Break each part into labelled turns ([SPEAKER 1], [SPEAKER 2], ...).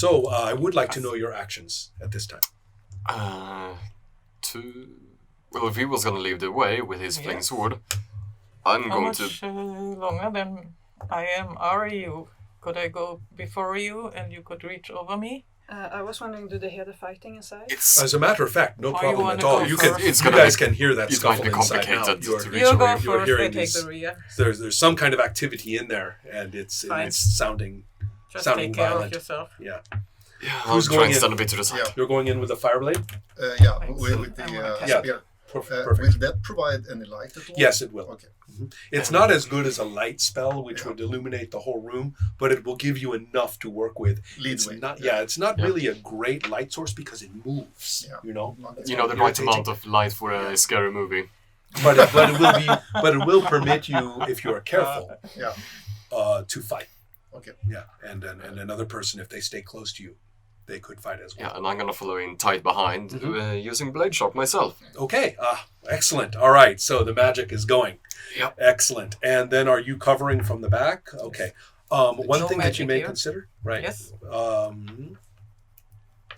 [SPEAKER 1] So I would like to know your actions at this time.
[SPEAKER 2] Well, if he was going to lead the way with his flaming sword, I'm
[SPEAKER 3] How
[SPEAKER 2] going
[SPEAKER 3] much
[SPEAKER 2] to...
[SPEAKER 3] longer than I are you? Could I go before you and you could reach over me?
[SPEAKER 4] I was wondering, do they hear the fighting inside?
[SPEAKER 1] As a matter of fact, no
[SPEAKER 3] Or
[SPEAKER 1] problem
[SPEAKER 3] you
[SPEAKER 1] at
[SPEAKER 3] wanna
[SPEAKER 1] all.
[SPEAKER 3] go
[SPEAKER 1] You
[SPEAKER 3] first?
[SPEAKER 1] guys can hear that
[SPEAKER 2] It
[SPEAKER 1] scuffle
[SPEAKER 2] might be
[SPEAKER 1] inside now.
[SPEAKER 2] complicated to reach
[SPEAKER 3] You go
[SPEAKER 2] over.
[SPEAKER 1] You're
[SPEAKER 3] first, I
[SPEAKER 1] hearing
[SPEAKER 3] take
[SPEAKER 1] these.
[SPEAKER 3] the rear.
[SPEAKER 1] There's some kind of activity in there, and it's
[SPEAKER 3] Fine.
[SPEAKER 1] sounding
[SPEAKER 3] Just
[SPEAKER 1] sounding
[SPEAKER 3] take care
[SPEAKER 1] violent.
[SPEAKER 3] of yourself.
[SPEAKER 1] Yeah.
[SPEAKER 2] Yeah,
[SPEAKER 1] Who's
[SPEAKER 2] I'll try
[SPEAKER 1] going
[SPEAKER 2] and
[SPEAKER 1] in?
[SPEAKER 2] stand a bit to the side.
[SPEAKER 5] Yeah.
[SPEAKER 1] You're going in with a fire blade?
[SPEAKER 5] Yeah,
[SPEAKER 3] Thanks.
[SPEAKER 5] with the
[SPEAKER 3] I wanna cast
[SPEAKER 5] spear.
[SPEAKER 1] Perfect.
[SPEAKER 5] Will that provide any light at all?
[SPEAKER 1] Yes, it will.
[SPEAKER 5] Okay.
[SPEAKER 1] It's not as good as a light spell, which would illuminate the whole room, but it will give you enough to work with.
[SPEAKER 5] Lead
[SPEAKER 1] It's
[SPEAKER 5] way.
[SPEAKER 1] not, it's not really a great light source because it moves.
[SPEAKER 5] Yeah.
[SPEAKER 1] You know,
[SPEAKER 2] You know, the right amount of light for a scary movie.
[SPEAKER 1] but it will permit you, if you are careful,
[SPEAKER 5] Yeah.
[SPEAKER 1] to fight.
[SPEAKER 5] Okay.
[SPEAKER 1] Yeah, and another person, if they stay close to you, they could fight as well.
[SPEAKER 2] Yeah, and I'm going to follow in tight behind, using blade sharp myself.
[SPEAKER 1] Okay, excellent. All right, so the magic is going.
[SPEAKER 2] Yep.
[SPEAKER 1] Excellent. And then are you covering from the back? Okay. One
[SPEAKER 3] No
[SPEAKER 1] thing that you
[SPEAKER 3] magic
[SPEAKER 1] may
[SPEAKER 3] here.
[SPEAKER 1] consider, right?
[SPEAKER 3] Yes.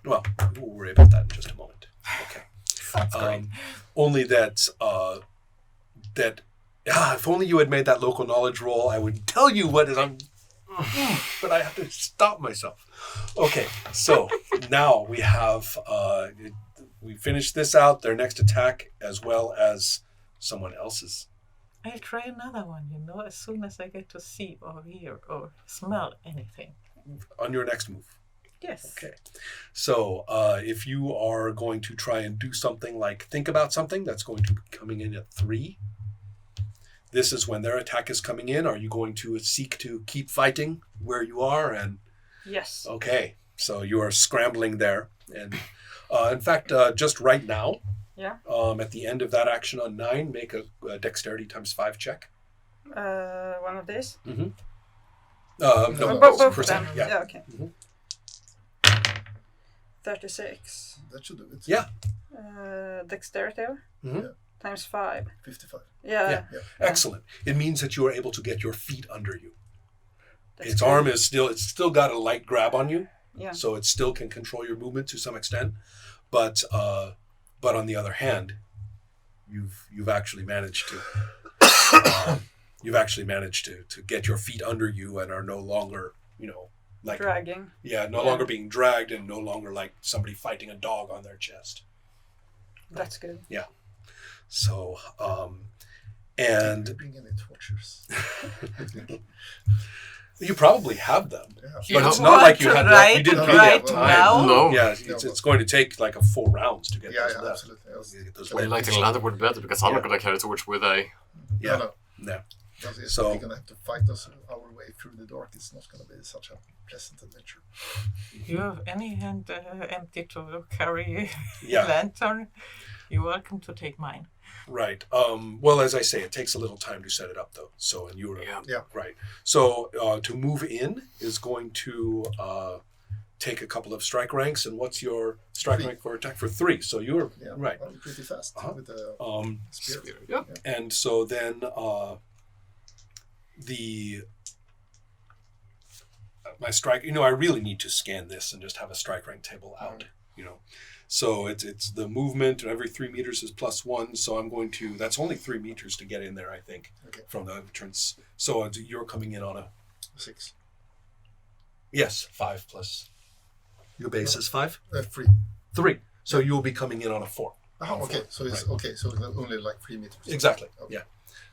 [SPEAKER 1] Well, we'll worry about that in just a moment. Okay.
[SPEAKER 3] Sounds great.
[SPEAKER 1] Only that, if only you had made that local knowledge roll, I would tell you what is on. But I have to stop myself. Okay, so now we have we finished this out. Their next attack, as well as someone else's.
[SPEAKER 3] I'll try another one, as soon as I get to see or hear or smell anything.
[SPEAKER 1] On your next move.
[SPEAKER 3] Yes.
[SPEAKER 1] Okay. So if you are going to try and do something like think about something, that's going to be coming in at 3. This is when their attack is coming in. Are you going to seek to keep fighting where you are? And
[SPEAKER 4] Yes.
[SPEAKER 1] okay, so you are scrambling there. And in fact, just right now,
[SPEAKER 4] Yeah.
[SPEAKER 1] at the end of that action on 9, make a dexterity times 5 check.
[SPEAKER 4] One of these.
[SPEAKER 1] No,
[SPEAKER 4] Both of
[SPEAKER 1] percent.
[SPEAKER 4] them.
[SPEAKER 1] Yeah.
[SPEAKER 4] Okay. 36.
[SPEAKER 5] That should do it.
[SPEAKER 1] Yeah.
[SPEAKER 4] Dexterity
[SPEAKER 1] Mhm.
[SPEAKER 4] times 5.
[SPEAKER 5] 55.
[SPEAKER 4] Yeah.
[SPEAKER 5] Yeah.
[SPEAKER 1] Excellent. It means that you are able to get your feet under you.
[SPEAKER 4] That's
[SPEAKER 1] Its
[SPEAKER 4] good.
[SPEAKER 1] arm is it's still got a light grab on you,
[SPEAKER 4] Yeah.
[SPEAKER 1] so it still can control your movement to some extent. But on the other hand, you've actually managed to to get your feet under you and are no longer like
[SPEAKER 4] Dragging.
[SPEAKER 1] no longer being dragged and no longer like somebody fighting a dog on their chest.
[SPEAKER 4] That's good.
[SPEAKER 1] So and
[SPEAKER 5] Bring any tortures.
[SPEAKER 1] you probably have them.
[SPEAKER 5] Yeah.
[SPEAKER 1] But it's not like you had
[SPEAKER 3] right,
[SPEAKER 1] you didn't
[SPEAKER 5] no,
[SPEAKER 1] really
[SPEAKER 3] right
[SPEAKER 1] have time.
[SPEAKER 3] now.
[SPEAKER 2] No.
[SPEAKER 1] Yeah, it's going to take like 4 rounds to get
[SPEAKER 5] Yeah,
[SPEAKER 1] those left.
[SPEAKER 5] absolutely. Yes.
[SPEAKER 1] To get those
[SPEAKER 2] Well,
[SPEAKER 1] left.
[SPEAKER 2] lighting ladder would be better because I'm not going to carry a torch with a...
[SPEAKER 1] Yeah.
[SPEAKER 5] No.
[SPEAKER 1] No.
[SPEAKER 5] Because
[SPEAKER 1] So-
[SPEAKER 5] we're gonna have to fight us our way through the dark. It's not gonna be such a pleasant adventure.
[SPEAKER 3] You have any hand empty to carry
[SPEAKER 1] Yeah.
[SPEAKER 3] lantern? You're welcome to take mine.
[SPEAKER 1] Right. Well, as I say, it takes a little time to set it up, though. So, and you were
[SPEAKER 2] Yeah.
[SPEAKER 1] right. So, to move in is going to take a couple of strike ranks. And what's your strike
[SPEAKER 5] 3.
[SPEAKER 1] rank for attack? For 3. So you're
[SPEAKER 5] Yeah,
[SPEAKER 1] right.
[SPEAKER 5] I'm pretty fast
[SPEAKER 1] Uh-huh.
[SPEAKER 5] with the spear.
[SPEAKER 2] Yeah.
[SPEAKER 1] And so then my strike. I really need to scan this and just have a strike rank table out. So it's the movement every 3 meters is +1. So I'm going to. That's only 3 meters to get in there, I think,
[SPEAKER 5] Okay.
[SPEAKER 1] from the entrance. So you're coming in on a
[SPEAKER 5] 6.
[SPEAKER 1] yes 5 plus. Your base is 5.
[SPEAKER 5] 3.
[SPEAKER 1] 3. So you'll be coming in on a 4.
[SPEAKER 5] Okay. So it's okay. So it's only like 3 meters.
[SPEAKER 1] Exactly.
[SPEAKER 5] Okay.
[SPEAKER 1] Yeah.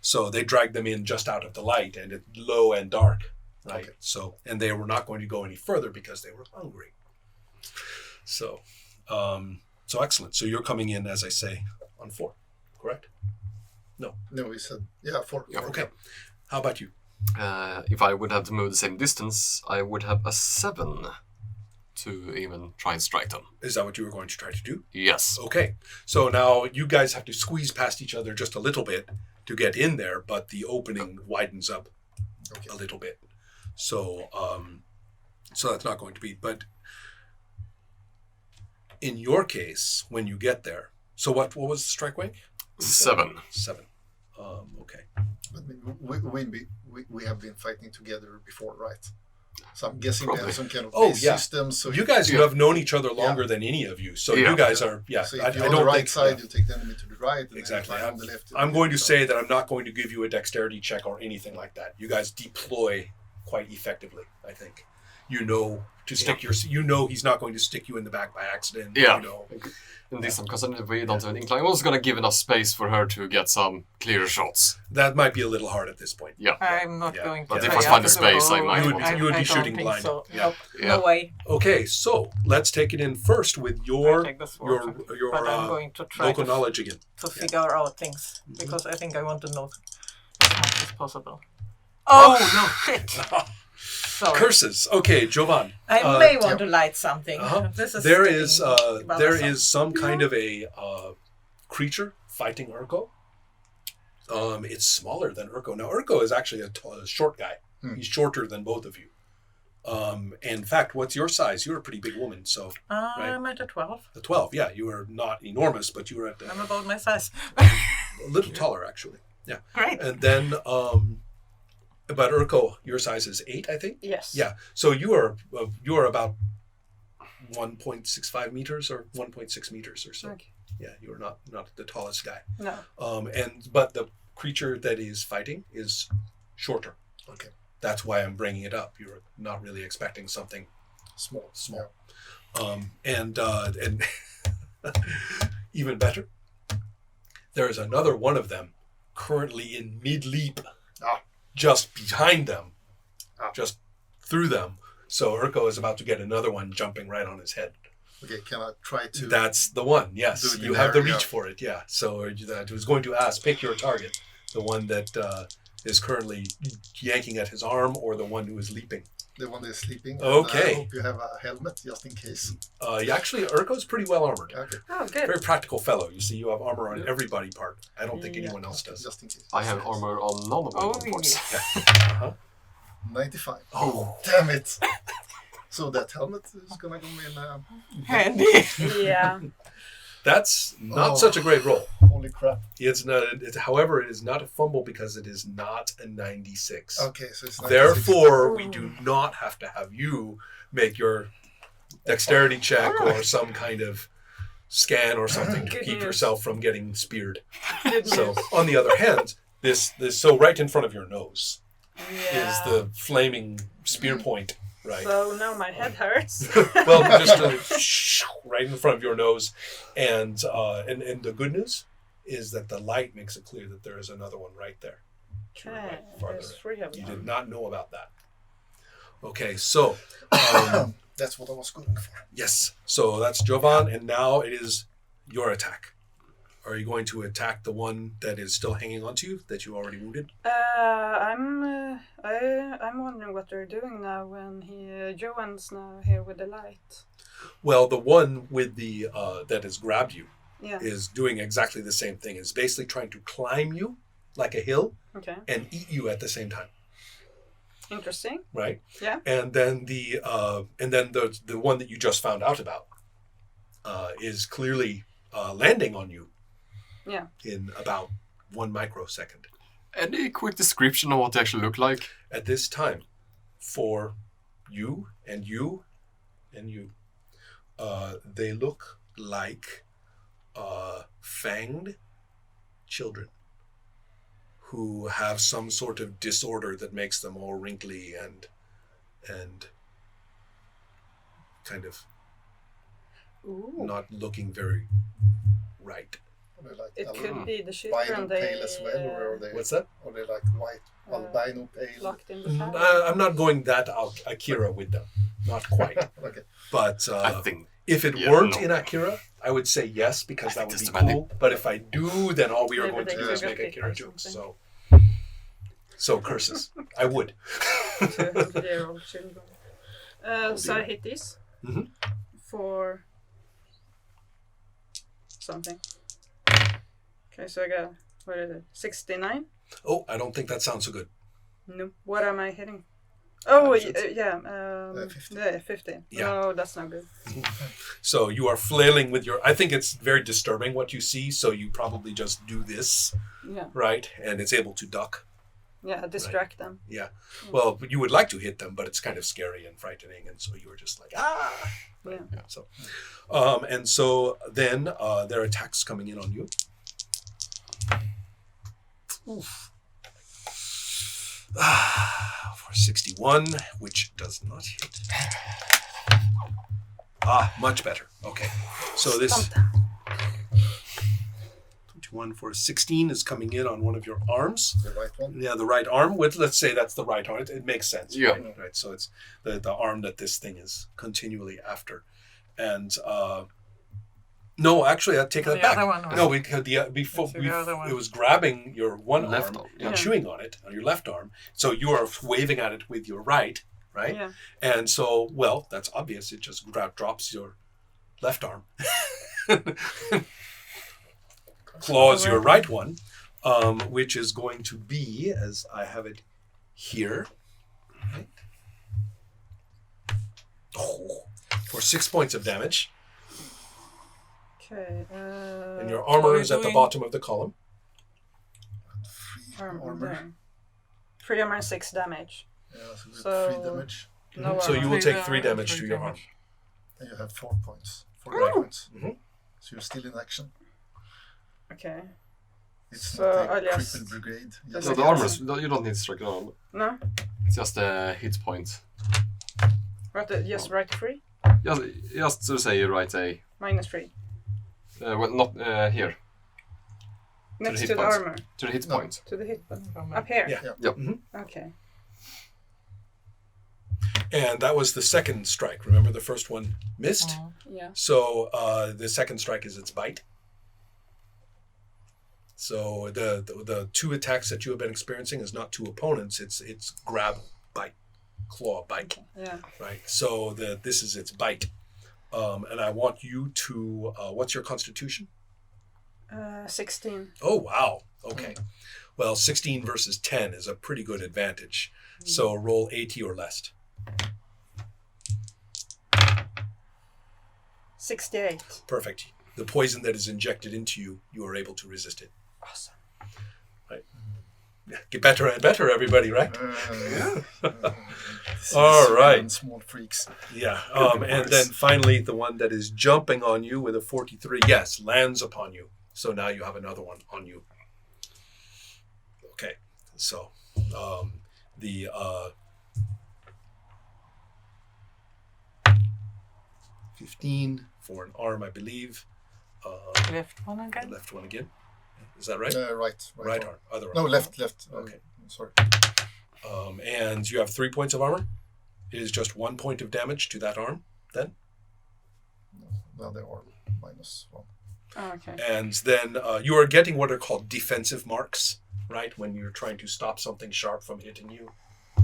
[SPEAKER 1] So they dragged them in just out of the light and it's low and dark, right?
[SPEAKER 5] Okay.
[SPEAKER 1] So and they were not going to go any further because they were hungry. So, so excellent. So you're coming in, as I say, on 4, correct?
[SPEAKER 5] No, we said 4.
[SPEAKER 2] Yeah,
[SPEAKER 1] Okay. How about you?
[SPEAKER 2] If I would have to move the same distance, I would have a 7 to even try and strike them.
[SPEAKER 1] Is that what you were going to try to do?
[SPEAKER 2] Yes.
[SPEAKER 1] Okay. So now you guys have to squeeze past each other just a little bit to get in there, but the opening widens up a little bit. So, so that's not going to be. But in your case, when you get there, so what was the strike rank?
[SPEAKER 2] 7.
[SPEAKER 1] 7. Okay.
[SPEAKER 5] But we have been fighting together before, right? So I'm guessing we have some kind of
[SPEAKER 1] Oh,
[SPEAKER 5] base
[SPEAKER 1] yeah.
[SPEAKER 5] system. So
[SPEAKER 1] You guys have known each other longer than any of you, so you guys are
[SPEAKER 5] So
[SPEAKER 1] I
[SPEAKER 5] if you're on
[SPEAKER 1] don't
[SPEAKER 5] the right
[SPEAKER 1] think
[SPEAKER 5] side, you take the enemy to the right. And
[SPEAKER 1] exactly.
[SPEAKER 5] Then if I'm on the left.
[SPEAKER 1] I'm going to say that I'm not going to give you a dexterity check or anything like that. You guys deploy quite effectively, I think. You know to stick your. You know he's not going to stick you in the back by accident.
[SPEAKER 2] Yeah.
[SPEAKER 1] You know.
[SPEAKER 2] In this time, because we don't have an incline, I'm also going to give enough space for her to get some clear shots.
[SPEAKER 1] That might be a little hard at this point.
[SPEAKER 2] Yeah.
[SPEAKER 3] I'm not
[SPEAKER 1] Yeah.
[SPEAKER 3] going to.
[SPEAKER 2] But if
[SPEAKER 3] try
[SPEAKER 2] I find
[SPEAKER 3] out
[SPEAKER 2] the
[SPEAKER 3] of
[SPEAKER 2] space, I
[SPEAKER 3] bow.
[SPEAKER 2] might
[SPEAKER 1] You
[SPEAKER 2] want to.
[SPEAKER 1] would be
[SPEAKER 3] I don't
[SPEAKER 1] shooting
[SPEAKER 3] think
[SPEAKER 1] blind.
[SPEAKER 3] So.
[SPEAKER 1] Yeah.
[SPEAKER 3] Nope.
[SPEAKER 2] Yeah.
[SPEAKER 3] No way.
[SPEAKER 1] Okay, so let's take it in first with
[SPEAKER 3] I
[SPEAKER 1] your
[SPEAKER 3] take the sword,
[SPEAKER 1] your
[SPEAKER 3] but I'm going to try
[SPEAKER 1] local
[SPEAKER 3] to,
[SPEAKER 1] knowledge again.
[SPEAKER 3] to figure out things because I think I want to know as much as possible.
[SPEAKER 1] Oh,
[SPEAKER 3] no! Shit! Sorry.
[SPEAKER 1] Curses. Okay, Jovan.
[SPEAKER 3] I may want to light something.
[SPEAKER 1] Uh-huh.
[SPEAKER 3] This is
[SPEAKER 1] There
[SPEAKER 3] getting
[SPEAKER 1] is
[SPEAKER 3] bothersome.
[SPEAKER 1] some kind of a creature fighting Urko. It's smaller than Urko. Now Urko is actually a short guy. He's shorter than both of you. In fact, what's your size? You're a pretty big woman, so
[SPEAKER 3] I'm at a 12.
[SPEAKER 1] the 12. Yeah, you are not enormous, but you are at
[SPEAKER 3] I'm about my size.
[SPEAKER 1] a little taller actually. Yeah.
[SPEAKER 3] Great.
[SPEAKER 1] And then, but Urko, your size is 8, I think.
[SPEAKER 4] Yes.
[SPEAKER 1] Yeah. So you are about 1.65 meters or 1.6 meters or so.
[SPEAKER 4] Okay.
[SPEAKER 1] Yeah, you are not the tallest guy.
[SPEAKER 4] No.
[SPEAKER 1] But the creature that is fighting is shorter.
[SPEAKER 5] Okay.
[SPEAKER 1] That's why I'm bringing it up. You're not really expecting something
[SPEAKER 5] Small.
[SPEAKER 1] and even better. There is another one of them currently in mid-leap, just behind them, just through them. So Urko is about to get another one jumping right on his head.
[SPEAKER 5] Okay, can I try to...
[SPEAKER 1] That's the one, yes.
[SPEAKER 5] do it
[SPEAKER 1] You
[SPEAKER 5] in
[SPEAKER 1] have the
[SPEAKER 5] there,
[SPEAKER 1] reach
[SPEAKER 5] yeah.
[SPEAKER 1] for it, yeah. So I was going to ask, pick your target. The one that is currently yanking at his arm or the one who is leaping.
[SPEAKER 5] The one that's sleeping. and
[SPEAKER 1] Okay.
[SPEAKER 5] I hope you have a helmet just in case.
[SPEAKER 1] Actually, Urko's pretty well armored.
[SPEAKER 5] Okay.
[SPEAKER 4] Oh, good.
[SPEAKER 1] Very practical fellow. You see, you have armor on
[SPEAKER 5] Yeah.
[SPEAKER 1] every body part. I don't think
[SPEAKER 4] Yeah.
[SPEAKER 1] anyone else does.
[SPEAKER 5] Just in case.
[SPEAKER 2] I have armor on none of my
[SPEAKER 3] Oh,
[SPEAKER 2] reports.
[SPEAKER 1] Uh-huh.
[SPEAKER 5] 95.
[SPEAKER 1] Oh,
[SPEAKER 5] Damn it. So that helmet is gonna go in...
[SPEAKER 3] Handy.
[SPEAKER 4] Yeah.
[SPEAKER 1] that's not
[SPEAKER 5] Oh.
[SPEAKER 1] such a great roll.
[SPEAKER 5] Holy crap.
[SPEAKER 1] It's not. However, it is not a fumble because it is not a 96.
[SPEAKER 5] Okay, so it's 96.
[SPEAKER 1] Therefore, we do not have to have you make your dexterity check or some kind of scan or something to
[SPEAKER 4] Good
[SPEAKER 1] keep
[SPEAKER 4] news.
[SPEAKER 1] yourself from getting speared.
[SPEAKER 4] Good
[SPEAKER 1] So,
[SPEAKER 4] news.
[SPEAKER 1] on the other hand, this so right in front of your nose
[SPEAKER 4] Yeah.
[SPEAKER 1] is the flaming spear point, right?
[SPEAKER 4] So now my head hurts.
[SPEAKER 1] Well, just right in front of your nose, and the good news is that the light makes it clear that there is another one right there. To your
[SPEAKER 4] Okay,
[SPEAKER 1] right, farther
[SPEAKER 4] there's
[SPEAKER 1] in.
[SPEAKER 4] 3 of
[SPEAKER 1] You
[SPEAKER 4] them.
[SPEAKER 1] did not know about that. Okay, so
[SPEAKER 5] That's what I was going for.
[SPEAKER 1] yes, so that's Jovan, and now it is your attack. Are you going to attack the one that is still hanging onto you that you already wounded?
[SPEAKER 4] I'm wondering what they're doing now when Joan's now here with the light.
[SPEAKER 1] Well, the one with the that has grabbed you
[SPEAKER 4] Yeah.
[SPEAKER 1] is doing exactly the same thing. It's basically trying to climb you like a hill
[SPEAKER 4] Okay.
[SPEAKER 1] and eat you at the same time,
[SPEAKER 4] Interesting.
[SPEAKER 1] right?
[SPEAKER 4] Yeah.
[SPEAKER 1] And then the one that you just found out about is clearly landing on you.
[SPEAKER 4] Yeah.
[SPEAKER 1] In about 1 microsecond.
[SPEAKER 2] Any quick description of what they actually look like?
[SPEAKER 1] At this time, for you and you and you, they look like fanged children who have some sort of disorder that makes them all wrinkly and kind of
[SPEAKER 4] Ooh.
[SPEAKER 1] not looking very right.
[SPEAKER 5] Are they like
[SPEAKER 4] It could be the
[SPEAKER 5] albino
[SPEAKER 4] children they
[SPEAKER 5] pale as well, or are they?
[SPEAKER 1] What's that?
[SPEAKER 5] Are they like white albino pale?
[SPEAKER 4] locked in the tower.
[SPEAKER 1] I'm not going that Akira with them. Not quite.
[SPEAKER 5] Okay.
[SPEAKER 1] But
[SPEAKER 2] I think
[SPEAKER 1] if it
[SPEAKER 2] yeah,
[SPEAKER 1] weren't
[SPEAKER 2] no.
[SPEAKER 1] in Akira, I would say yes, because
[SPEAKER 2] I
[SPEAKER 1] that
[SPEAKER 2] think
[SPEAKER 1] would be
[SPEAKER 2] that's
[SPEAKER 1] cool. But if I do, then all we are
[SPEAKER 4] Yeah,
[SPEAKER 1] going
[SPEAKER 4] but
[SPEAKER 1] to
[SPEAKER 4] they
[SPEAKER 1] do is
[SPEAKER 4] could
[SPEAKER 1] make
[SPEAKER 4] get
[SPEAKER 1] Akira
[SPEAKER 4] or
[SPEAKER 1] jokes.
[SPEAKER 4] something.
[SPEAKER 1] So curses. I would.
[SPEAKER 4] 200-year-old children. So I hit this
[SPEAKER 1] Mhm.
[SPEAKER 4] for something. Okay, so I got, what is it, 69?
[SPEAKER 1] Oh, I don't think that sounds so good.
[SPEAKER 4] No. What am I hitting? Oh,
[SPEAKER 1] Should-
[SPEAKER 4] 50. Yeah, 50.
[SPEAKER 1] Yeah.
[SPEAKER 4] No, that's not good.
[SPEAKER 1] So you are flailing with your. I think it's very disturbing what you see. So you probably just do this,
[SPEAKER 4] Yeah.
[SPEAKER 1] right? And it's able to duck.
[SPEAKER 4] Yeah, distract them.
[SPEAKER 1] Yeah. Well, you would like to hit them, but it's kind of scary and frightening, and so you were just like, ah.
[SPEAKER 4] Yeah.
[SPEAKER 1] So, and so then there are attacks coming in on you. Oof. For 61, which does not hit. Much better. Okay. So this 21 for 16 is coming in on one of your arms.
[SPEAKER 5] The right one.
[SPEAKER 1] Yeah, the right arm. Let's say that's the right arm. It makes sense.
[SPEAKER 2] Yeah.
[SPEAKER 1] Right. So it's the arm that this thing is continually after. And no, actually, I take that
[SPEAKER 3] The
[SPEAKER 1] back.
[SPEAKER 3] other one was-
[SPEAKER 1] No, because before
[SPEAKER 3] It's the other one.
[SPEAKER 1] it was grabbing your one
[SPEAKER 2] Left
[SPEAKER 1] arm
[SPEAKER 2] arm,
[SPEAKER 1] and
[SPEAKER 4] yeah.
[SPEAKER 1] chewing on it on your left arm. So you are waving at it with your right, right?
[SPEAKER 4] Yeah.
[SPEAKER 1] And so, well, that's obvious. It just drops your left arm, claws your right one, which is going to be, as I have it here, right? For 6 points of damage.
[SPEAKER 4] Okay.
[SPEAKER 1] And your
[SPEAKER 3] what are
[SPEAKER 1] armor
[SPEAKER 3] you
[SPEAKER 1] is at the
[SPEAKER 3] doing?
[SPEAKER 1] bottom of the column.
[SPEAKER 5] 3
[SPEAKER 4] Armor.
[SPEAKER 5] armor.
[SPEAKER 4] There. 3 armor and 6 damage.
[SPEAKER 5] Yeah, so with
[SPEAKER 4] So-
[SPEAKER 5] 3 damage.
[SPEAKER 4] No
[SPEAKER 1] So
[SPEAKER 4] armor.
[SPEAKER 1] you will take 3
[SPEAKER 3] Three
[SPEAKER 1] damage to your arm.
[SPEAKER 3] damage.
[SPEAKER 5] And you have 4 points. 4
[SPEAKER 1] Right.
[SPEAKER 5] points.
[SPEAKER 1] Mhm.
[SPEAKER 5] So you're still in action.
[SPEAKER 4] Okay.
[SPEAKER 5] It's
[SPEAKER 4] So
[SPEAKER 5] not a
[SPEAKER 4] I'll just-
[SPEAKER 5] crippled brigade.
[SPEAKER 4] Just
[SPEAKER 2] So
[SPEAKER 4] like
[SPEAKER 2] the
[SPEAKER 4] that.
[SPEAKER 2] armor, you don't need to strike an armor.
[SPEAKER 4] No?
[SPEAKER 2] It's just a hit point.
[SPEAKER 4] Just write 3?
[SPEAKER 2] Just to say you write a...
[SPEAKER 4] Minus 3.
[SPEAKER 2] well, not here.
[SPEAKER 4] Next
[SPEAKER 2] hit
[SPEAKER 4] to the
[SPEAKER 2] points.
[SPEAKER 4] armor.
[SPEAKER 2] To the hit
[SPEAKER 5] No.
[SPEAKER 2] point.
[SPEAKER 4] To the hit button.
[SPEAKER 3] From
[SPEAKER 4] Up here?
[SPEAKER 1] Yeah.
[SPEAKER 2] Yep.
[SPEAKER 4] Okay.
[SPEAKER 1] And that was the second strike. Remember, the first one missed.
[SPEAKER 3] Oh.
[SPEAKER 4] Yeah.
[SPEAKER 1] So the second strike is its bite. So the 2 attacks that you have been experiencing is not 2 opponents. It's grab, bite, claw, bite.
[SPEAKER 4] Yeah.
[SPEAKER 1] Right. So this is its bite. And I want you to. What's your constitution?
[SPEAKER 4] 16.
[SPEAKER 1] Oh wow. Okay. Well, 16 versus 10 is a pretty good advantage. So roll 80 or less.
[SPEAKER 4] 68.
[SPEAKER 1] Perfect. The poison that is injected into you, you are able to resist it.
[SPEAKER 4] Awesome.
[SPEAKER 1] Yeah, get better and better, everybody, right?
[SPEAKER 5] This
[SPEAKER 1] All
[SPEAKER 5] is
[SPEAKER 1] right.
[SPEAKER 5] Small freaks.
[SPEAKER 1] Yeah.
[SPEAKER 2] Could be
[SPEAKER 1] And
[SPEAKER 2] worse.
[SPEAKER 1] then finally, the one that is jumping on you with a 43, yes, lands upon you. So now you have another one on you. Okay. So the 15 for an arm, I believe.
[SPEAKER 3] Left one again.
[SPEAKER 1] Left one again. Is that right?
[SPEAKER 5] Right.
[SPEAKER 1] Right arm. Other arm.
[SPEAKER 5] No, left.
[SPEAKER 1] Okay.
[SPEAKER 5] Sorry.
[SPEAKER 1] And you have 3 points of armor. It is just 1 point of damage to that arm then.
[SPEAKER 5] The other arm. -1.
[SPEAKER 4] Oh, okay.
[SPEAKER 1] And then you are getting what are called defensive marks, right? When you're trying to stop something sharp from hitting you.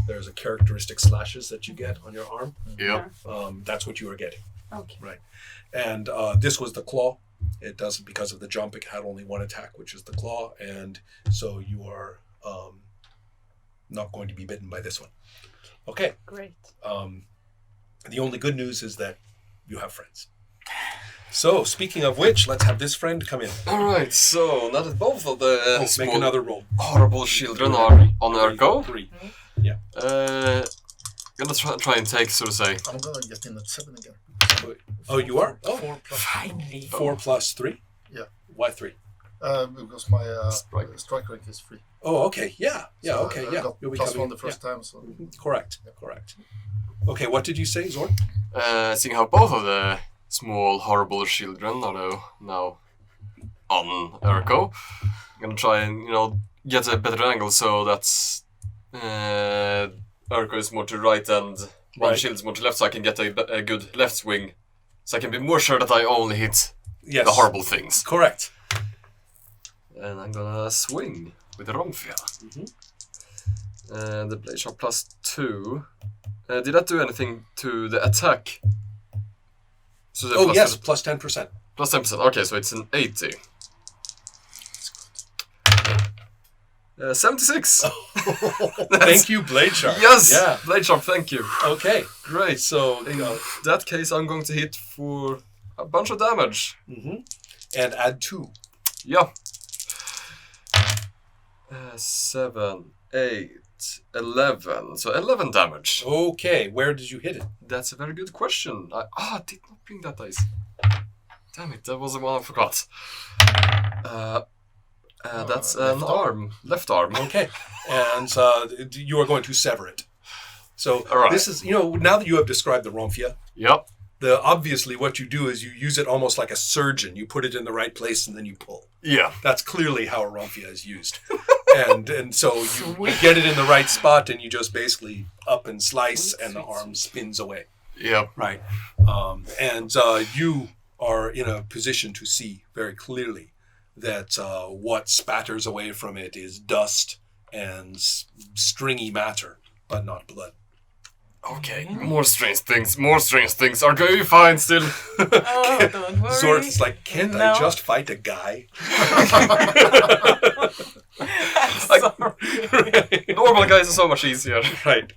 [SPEAKER 1] There's a characteristic slashes that you get on your arm.
[SPEAKER 2] Yep.
[SPEAKER 1] That's what you are getting.
[SPEAKER 4] Okay.
[SPEAKER 1] Right. And this was the claw. It doesn't, because of the jump, it had only 1 attack, which is the claw. And so you are not going to be bitten by this one. Okay.
[SPEAKER 4] Great.
[SPEAKER 1] The only good news is that you have friends. So, speaking of which, let's have this friend come in.
[SPEAKER 2] Alright, so now that both of the
[SPEAKER 1] Make
[SPEAKER 2] small
[SPEAKER 1] another roll.
[SPEAKER 2] horrible children are on their go,
[SPEAKER 1] 3.
[SPEAKER 2] gonna try and take, so to say.
[SPEAKER 5] I'm gonna get in at 7 again.
[SPEAKER 1] Oh, you are? Oh.
[SPEAKER 5] 4 plus.
[SPEAKER 3] Finally.
[SPEAKER 1] 4 plus 3?
[SPEAKER 5] Yeah.
[SPEAKER 1] Why 3?
[SPEAKER 5] Because my strike rank is 3.
[SPEAKER 1] Oh, okay. Yeah. Yeah,
[SPEAKER 5] So
[SPEAKER 1] okay.
[SPEAKER 5] I
[SPEAKER 1] Yeah.
[SPEAKER 5] got
[SPEAKER 1] You'll be
[SPEAKER 5] plus
[SPEAKER 1] coming
[SPEAKER 5] 1 the first time, so
[SPEAKER 1] Correct. Correct. Okay, what did you say, Zorn?
[SPEAKER 2] Seeing how both of the small horrible children are now on Urko, I'm gonna try and, get a better angle so that Urko is more to right and one
[SPEAKER 1] Right.
[SPEAKER 2] shield is more to left, so I can get a good left swing. So I can be more sure that I only hit
[SPEAKER 1] Yes.
[SPEAKER 2] the horrible things.
[SPEAKER 1] Correct.
[SPEAKER 2] And I'm gonna swing with the Romfia. The blade shot +2. Did that do anything to the attack? So the
[SPEAKER 1] Oh,
[SPEAKER 2] plus
[SPEAKER 1] yes, plus 10%.
[SPEAKER 2] Plus 10%. Okay, so it's an 80. 76.
[SPEAKER 1] Thank you, Blade Shark.
[SPEAKER 2] Yes!
[SPEAKER 1] Yeah.
[SPEAKER 2] Blade Sharp, thank you.
[SPEAKER 1] Okay.
[SPEAKER 2] Great.
[SPEAKER 1] So,
[SPEAKER 2] In that case, I'm going to hit for a bunch of damage.
[SPEAKER 1] and add 2.
[SPEAKER 2] Yeah. 7, 8, 11. So 11 damage.
[SPEAKER 1] Okay, where did you hit it?
[SPEAKER 2] That's a very good question. I did not bring that dice. Damn it, that was the one I forgot. That's an arm. Left arm.
[SPEAKER 1] Okay, and you are going to sever it. So
[SPEAKER 2] All right.
[SPEAKER 1] this is, now that you have described the Romphia,
[SPEAKER 2] Yep.
[SPEAKER 1] obviously what you do is you use it almost like a surgeon. You put it in the right place and then you pull.
[SPEAKER 2] Yeah.
[SPEAKER 1] That's clearly how a Romphia is used. and so you get it in the right spot and you just basically up and slice and the arm spins away.
[SPEAKER 2] Yep.
[SPEAKER 1] Right. And you are in a position to see very clearly that what spatters away from it is dust and stringy matter, but not blood.
[SPEAKER 2] Okay, more strange things are going to be fine still.
[SPEAKER 3] Oh, don't worry.
[SPEAKER 1] Zorth's like, can't I just fight a guy?
[SPEAKER 3] Sorry.
[SPEAKER 2] Normal guys are so much easier.
[SPEAKER 1] Right.